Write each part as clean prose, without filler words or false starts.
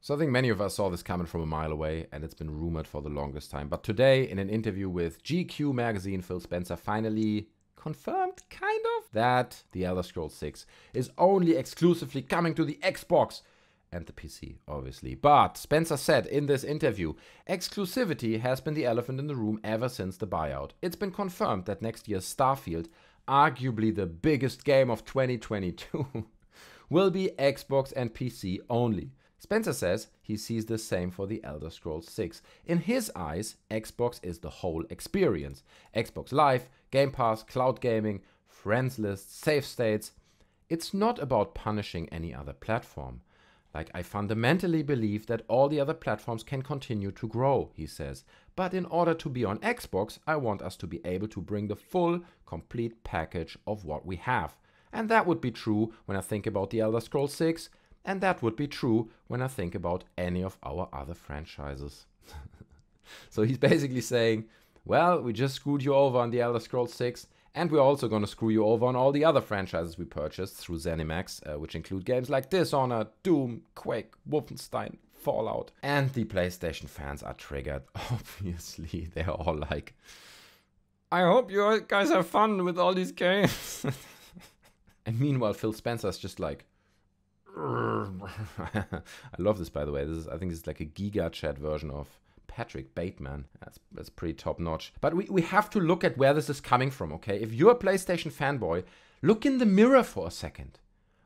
So I think many of us saw this coming from a mile away, and it's been rumored for the longest time. But today, in an interview with GQ magazine, Phil Spencer finally confirmed, kind of, that The Elder Scrolls 6 is only exclusively coming to the Xbox and the PC, obviously. But Spencer said in this interview, exclusivity has been the elephant in the room ever since the buyout. It's been confirmed that next year's Starfield, arguably the biggest game of 2022, will be Xbox and PC only. Spencer says he sees the same for The Elder Scrolls 6. In his eyes, Xbox is the whole experience. Xbox Live, Game Pass, cloud gaming, friends lists, save states. It's not about punishing any other platform. Like, I fundamentally believe that all the other platforms can continue to grow, he says. But in order to be on Xbox, I want us to be able to bring the full, complete package of what we have. And that would be true when I think about The Elder Scrolls 6, and that would be true when I think about any of our other franchises. So he's basically saying, well, we just screwed you over on The Elder Scrolls 6, and we're also going to screw you over on all the other franchises we purchased through ZeniMax, which include games like Dishonored, Doom, Quake, Wolfenstein, Fallout. And the PlayStation fans are triggered. Obviously, they're all like, I hope you guys have fun with all these games. And meanwhile, Phil Spencer's just like, I love this, by the way. I think this is like a Giga Chat version of Patrick Bateman. That's pretty top notch. But we have to look at where this is coming from, okay? If you're a PlayStation fanboy, look in the mirror for a second.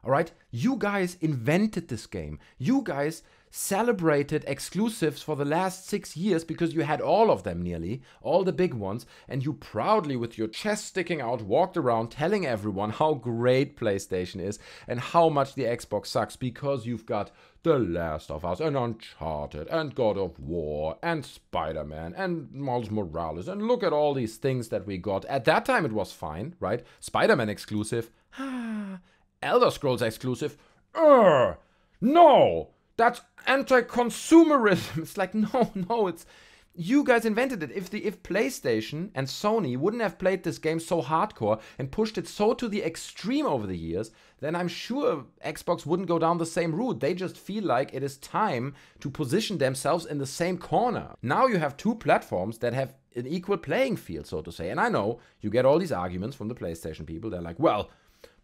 All right? You guys invented this game. You guys celebrated exclusives for the last 6 years because you had all of them nearly, all the big ones, and you proudly, with your chest sticking out, walked around telling everyone how great PlayStation is and how much the Xbox sucks because you've got The Last of Us and Uncharted and God of War and Spider-Man and Miles Morales, and look at all these things that we got. At that time it was fine, right? Spider-Man exclusive. Elder Scrolls exclusive. No! That's anti-consumerism. It's like, no, it's... You guys invented it. If PlayStation and Sony wouldn't have played this game so hardcore and pushed it so to the extreme over the years, then I'm sure Xbox wouldn't go down the same route. They just feel like it is time to position themselves in the same corner. Now you have two platforms that have an equal playing field, so to say. And I know you get all these arguments from the PlayStation people. They're like, well,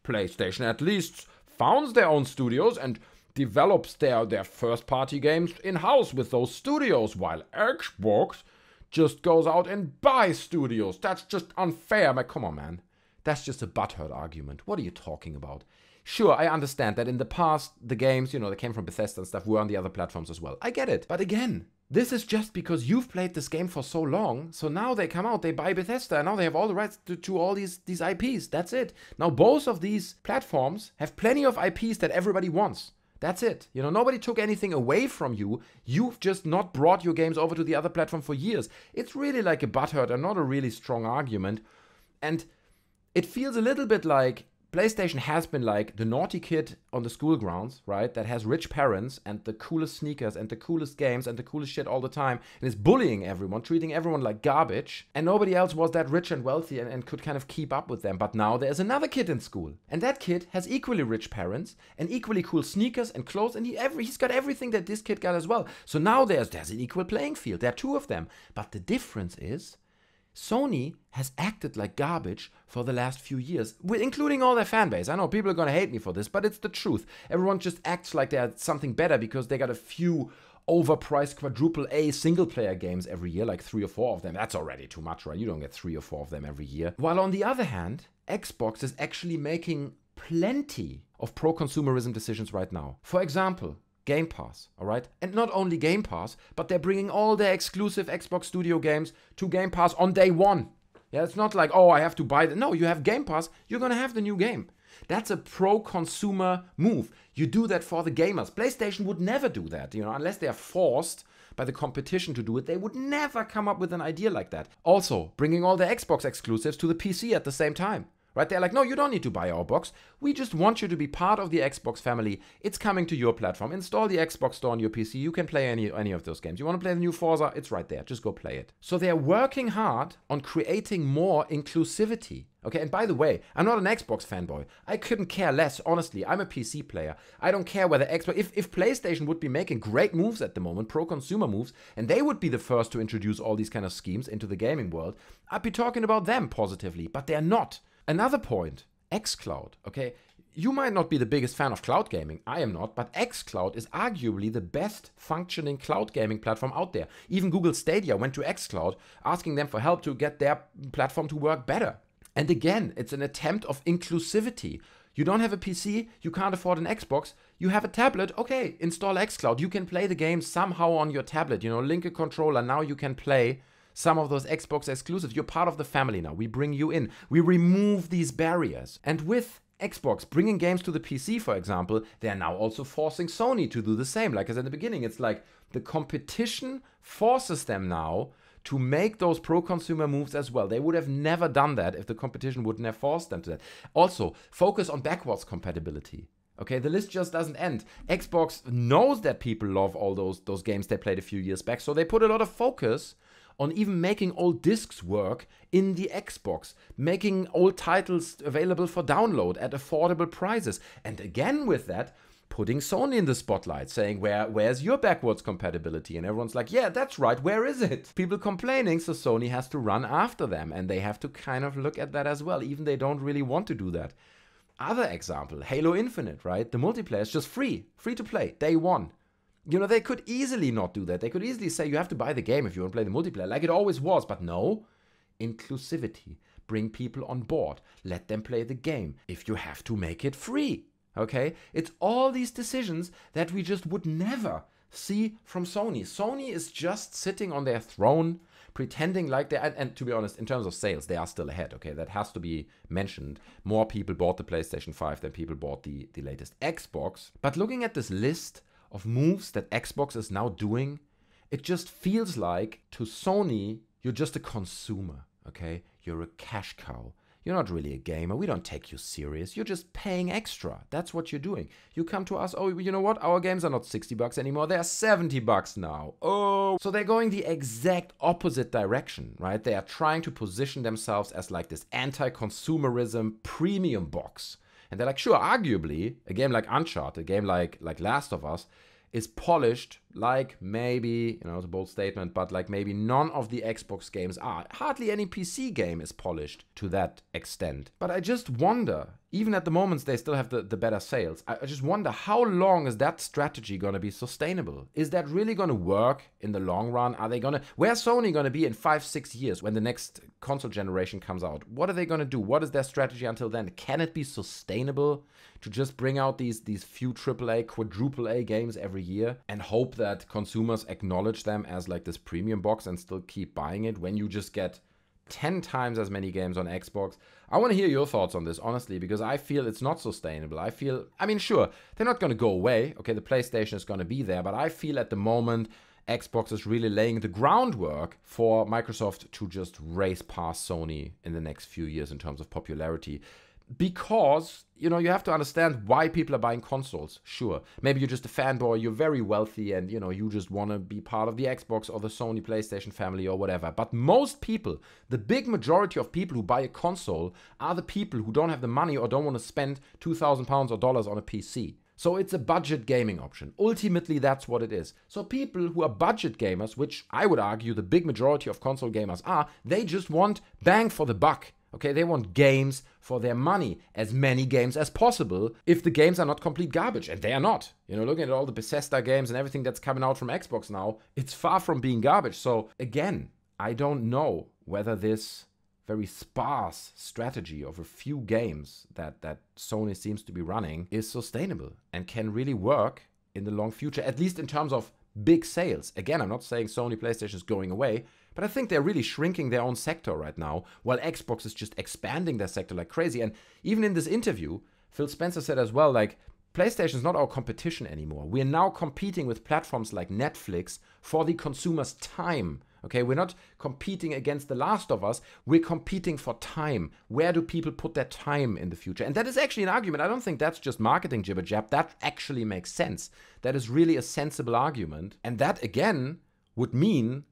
PlayStation at least founds their own studios and develops their first-party games in-house with those studios, while Xbox just goes out and buys studios. That's just unfair. Like, come on, man. That's just a butthurt argument. What are you talking about? Sure, I understand that in the past, the games, that came from Bethesda and stuff were on the other platforms as well. I get it. But again, this is just because you've played this game for so long, so now they come out, they buy Bethesda, and now they have all the rights to all these IPs. That's it. Now, both of these platforms have plenty of IPs that everybody wants. That's it. Nobody took anything away from you. You've just not brought your games over to the other platform for years. It's really like a butthurt and not a really strong argument. And it feels a little bit like PlayStation has been like the naughty kid on the school grounds, right? That has rich parents and the coolest sneakers and the coolest games and the coolest shit all the time and is bullying everyone, treating everyone like garbage. And nobody else was that rich and wealthy and could kind of keep up with them. But now there's another kid in school. And that kid has equally rich parents and equally cool sneakers and clothes. And he's got everything that this kid got as well. So now there's an equal playing field. There are two of them. But the difference is Sony has acted like garbage for the last few years, including all their fan base. I know people are going to hate me for this, but it's the truth. Everyone just acts like they're something better because they got a few overpriced quadruple A single-player games every year, like 3 or 4 of them. That's already too much, right? You don't get 3 or 4 of them every year. While on the other hand, Xbox is actually making plenty of pro-consumerism decisions right now. For example, Game Pass, all right? And not only Game Pass, but they're bringing all their exclusive Xbox Studio games to Game Pass on day one. Yeah, it's not like, oh, I have to buy it. No, you have Game Pass, you're going to have the new game. That's a pro-consumer move. You do that for the gamers. PlayStation would never do that, unless they're forced by the competition to do it. They would never come up with an idea like that. Also, bringing all the Xbox exclusives to the PC at the same time. right? They're like, no, you don't need to buy our box. We just want you to be part of the Xbox family. It's coming to your platform. Install the Xbox Store on your PC. You can play any of those games. You want to play the new Forza? It's right there. Just go play it. So they're working hard on creating more inclusivity. Okay, and by the way, I'm not an Xbox fanboy. I couldn't care less, honestly. I'm a PC player. I don't care whether Xbox... If PlayStation would be making great moves at the moment, pro-consumer moves, and they would be the first to introduce all these kind of schemes into the gaming world, I'd be talking about them positively, but they're not. Another point, xCloud, okay? You might not be the biggest fan of cloud gaming. I am not, but xCloud is arguably the best functioning cloud gaming platform out there. Even Google Stadia went to xCloud, asking them for help to get their platform to work better. And again, it's an attempt of inclusivity. You don't have a PC, you can't afford an Xbox, you have a tablet, okay, install xCloud. You can play the game somehow on your tablet, link a controller, now you can play some of those Xbox exclusives. You're part of the family now, we bring you in. We remove these barriers. And with Xbox bringing games to the PC, for example, they're now also forcing Sony to do the same. Like I said in the beginning, it's like the competition forces them now to make those pro-consumer moves as well. They would have never done that if the competition wouldn't have forced them to that. Also, focus on backwards compatibility. Okay, the list just doesn't end. Xbox knows that people love all those games they played a few years back, so they put a lot of focus on even making old discs work in the Xbox, making old titles available for download at affordable prices. And again with that, putting Sony in the spotlight, saying, where's your backwards compatibility? And everyone's like, yeah, that's right, where is it? People complaining, so Sony has to run after them, and they have to kind of look at that as well, even they don't really want to do that. Other example, Halo Infinite, right? The multiplayer is just free to play, day one. They could easily not do that. They could easily say you have to buy the game if you want to play the multiplayer, like it always was, but no. Inclusivity. Bring people on board. Let them play the game. If you have to, make it free. Okay? It's all these decisions that we just would never see from Sony. Sony is just sitting on their throne, pretending like they... And to be honest, in terms of sales, they are still ahead, okay? That has to be mentioned. More people bought the PlayStation 5 than people bought the latest Xbox. But looking at this list of moves that Xbox is now doing, it just feels like, to Sony, you're just a consumer, okay? You're a cash cow. You're not really a gamer. We don't take you serious. You're just paying extra. That's what you're doing. You come to us, oh, you know what? Our games are not $60 anymore. They're $70 now. Oh. So they're going the exact opposite direction, right? They are trying to position themselves as like this anti-consumerism premium box. And they're like, sure, arguably, a game like Uncharted, a game like Last of Us, is polished like maybe, it's a bold statement, but like maybe none of the Xbox games are. Hardly any PC game is polished to that extent. But I just wonder, even at the moment they still have the better sales, I just wonder how long is that strategy going to be sustainable? Is that really going to work in the long run? Where's Sony going to be in 5-6 years when the next console generation comes out? What are they going to do? What is their strategy until then? Can it be sustainable to just bring out these few AAA, quadruple A games every year and hope that consumers acknowledge them as like this premium box and still keep buying it when you just get 10 times as many games on Xbox? I want to hear your thoughts on this, honestly, because I feel it's not sustainable. Sure, they're not going to go away. Okay, the PlayStation is going to be there, but I feel at the moment Xbox is really laying the groundwork for Microsoft to just race past Sony in the next few years in terms of popularity. Because, you have to understand why people are buying consoles. Sure, maybe you're just a fanboy, you're very wealthy, and, you just want to be part of the Xbox or the Sony PlayStation family or whatever. But most people, the big majority of people who buy a console are the people who don't have the money or don't want to spend £2,000 or dollars on a PC. So it's a budget gaming option. Ultimately, that's what it is. So people who are budget gamers, which I would argue the big majority of console gamers are, they just want bang for the buck. Okay, they want games for their money, as many games as possible, if the games are not complete garbage, and they are not. Looking at all the Bethesda games and everything that's coming out from Xbox now, it's far from being garbage. So again, I don't know whether this very sparse strategy of a few games that Sony seems to be running is sustainable and can really work in the long future, at least in terms of big sales. Again, I'm not saying Sony PlayStation is going away, but I think they're really shrinking their own sector right now, while Xbox is just expanding their sector like crazy. And even in this interview, Phil Spencer said as well, like, PlayStation is not our competition anymore. We're now competing with platforms like Netflix for the consumer's time. Okay, we're not competing against The Last of Us. We're competing for time. Where do people put their time in the future? And that is actually an argument. I don't think that's just marketing jibber jab. That actually makes sense. That is really a sensible argument. And that, again, would mean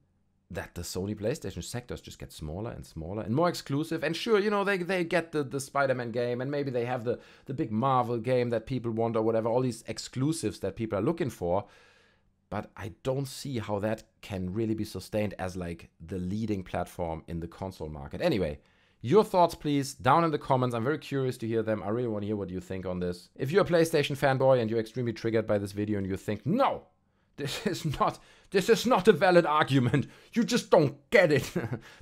that the Sony PlayStation sectors just get smaller and smaller and more exclusive. And sure, you know, they get the Spider-Man game, and maybe they have the big Marvel game that people want or whatever, all these exclusives that people are looking for. But I don't see how that can really be sustained as like the leading platform in the console market. Anyway, your thoughts, please, down in the comments. I'm very curious to hear them. I really want to hear what you think on this. If you're a PlayStation fanboy and you're extremely triggered by this video and you think, no, this is not a valid argument, you just don't get it,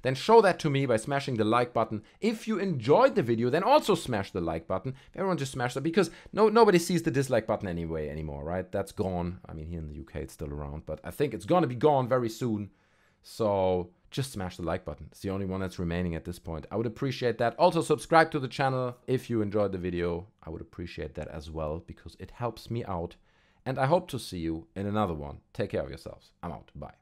then show that to me by smashing the like button. If you enjoyed the video, then also smash the like button. Everyone just smash that, because nobody sees the dislike button anymore, right? That's gone. I mean, here in the UK it's still around, but I think it's gonna be gone very soon. So just smash the like button. It's the only one that's remaining at this point. I would appreciate that. Also, subscribe to the channel if you enjoyed the video. I would appreciate that as well, because it helps me out. And I hope to see you in another one. Take care of yourselves. I'm out. Bye.